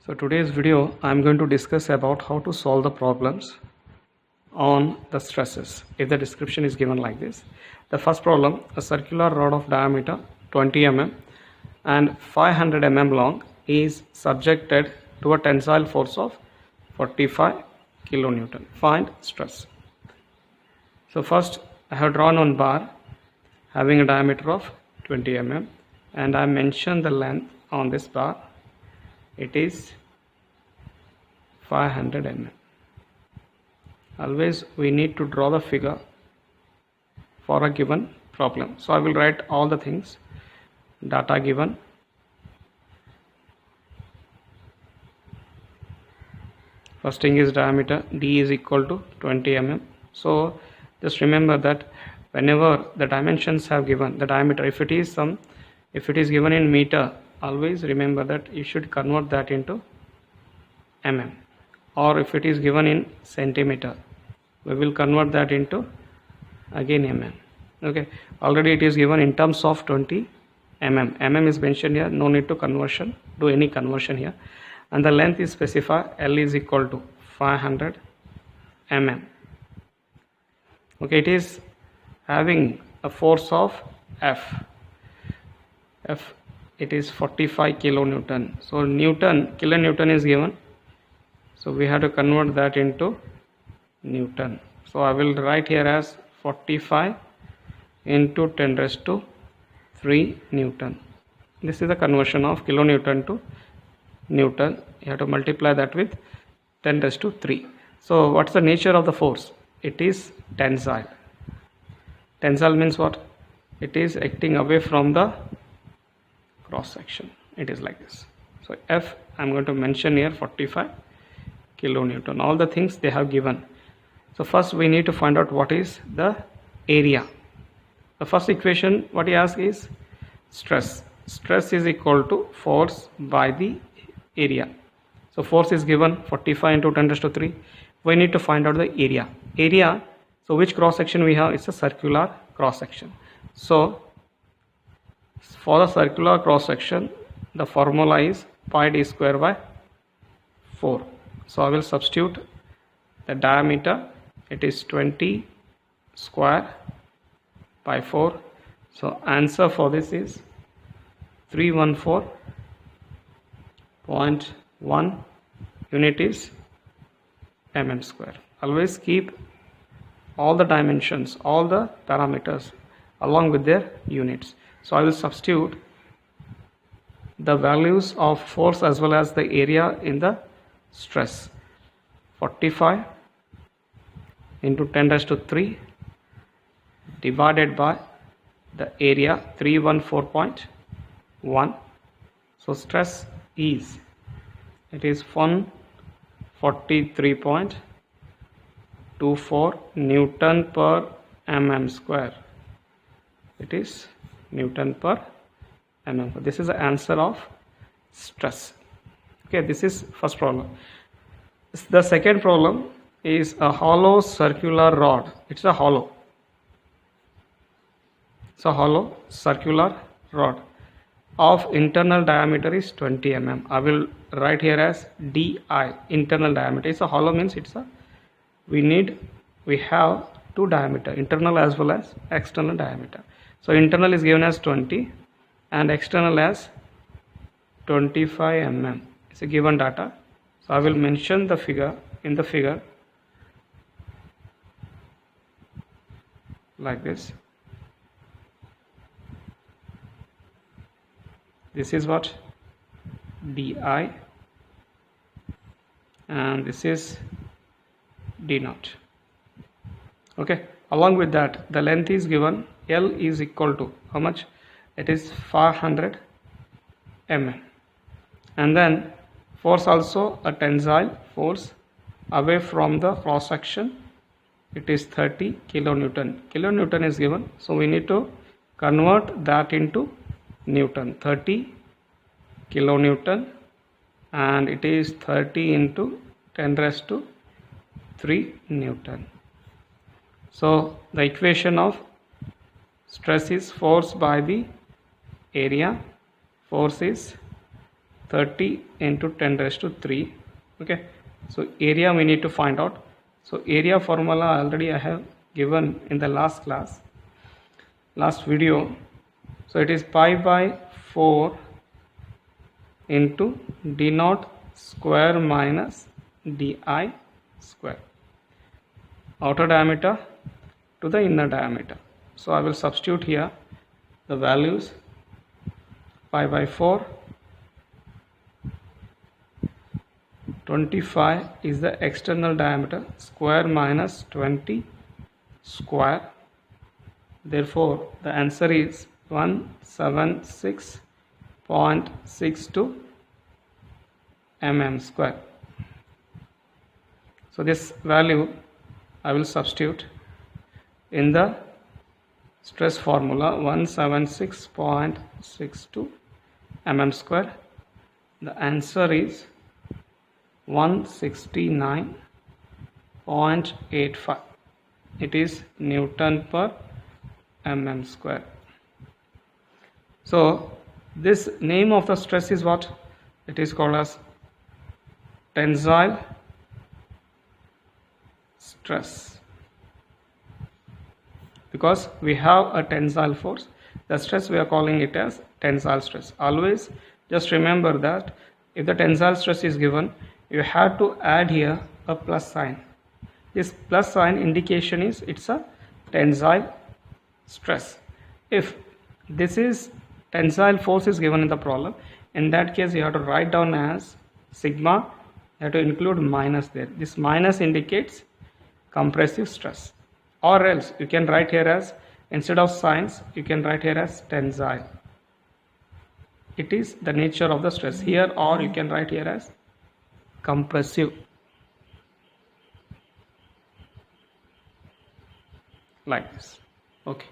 So today's video I am going to discuss about how to solve the problems on the stresses if the description is given like this. The first problem, a circular rod of diameter 20 mm and 500 mm long is subjected to a tensile force of 45 kilonewton. Find stress. So first I have drawn one bar having a diameter of 20 mm and I mentioned the length on this bar. It is 500 mm. Always we need to draw the figure for a given problem. So I will write all the things. Data given, first thing is diameter, D is equal to 20 mm. So just remember that whenever the dimensions have given the diameter, if it is given in meter, always remember that you should convert that into mm, or if it is given in centimeter, we will convert that into again mm. Okay, already it is given in terms of 20 mm is mentioned here, no need to do any conversion here, and the length is specified, L is equal to 500 mm. Okay, it is having a force of F, it is 45 kilonewton. So kilonewton is given, so we have to convert that into Newton. So I will write here as 45 into 10 raised to 3 Newton. This is the conversion of kilonewton to Newton. You have to multiply that with 10 raised to 3. So what's the nature of the force? It is tensile. Tensile means what? It is acting away from the cross section. It is like this. So F, I am going to mention here 45 kilonewton. All the things they have given. So first we need to find out what is the area. The first equation what he asks is stress. Stress is equal to force by the area. So force is given 45 into 10 raised to 3. We need to find out the area. Area, so which cross section we have? It's a circular cross section. So for the circular cross section, the formula is pi d square by 4. So I will substitute the diameter, it is 20 square by 4. So answer for this is 314.1, unit is mm square. Always keep all the dimensions, all the parameters along with their units. So I will substitute the values of force as well as the area in the stress. 45 into 10 raised to 3 divided by the area 314.1. So stress is, it is 143.24 Newton per mm square. It is Newton per mm. This is the answer of stress. Okay, this is first problem. The second problem is a hollow circular rod. It's a hollow. So hollow circular rod of internal diameter is 20 mm. I will write here as DI, internal diameter. It's a hollow means it's a, we have two diameter, internal as well as external diameter. So internal is given as 20 and external as 25 mm. It's a given data. So I will mention the figure in the figure like this. This is what? DI and this is D naught. Okay, along with that the length is given, L is equal to how much? It is 500 mm, and then force also a tensile force away from the cross section, it is 30 kilonewton. Kilonewton is given, so we need to convert that into Newton. 30 kilonewton and it is 30 into 10 raised to 3 Newton. So the equation of stress is force by the area, force is 30 into 10 raised to 3. Okay, so area we need to find out. So area formula already I have given in the last video. So it is pi by 4 into d naught square minus di square, outer diameter to the inner diameter. So I will substitute here the values. Pi by 4, 25 is the external diameter, square minus 20 square. Therefore the answer is 176.62 mm square. So this value I will substitute in the stress formula, 176.62 mm square. The answer is 169.85. It is Newton per mm square. So this name of the stress is what? It is called as tensile stress, because we have a tensile force. The stress we are calling it as tensile stress. Always just remember that if the tensile stress is given, you have to add here a plus sign. This plus sign indication is it's a tensile stress. If this is tensile force is given in the problem, in that case you have to write down as sigma, you have to include minus there. This minus indicates compressive stress. Or else you can write here as, instead of signs, you can write here as tensile. It is the nature of the stress here, or you can write here as compressive, like this. Okay.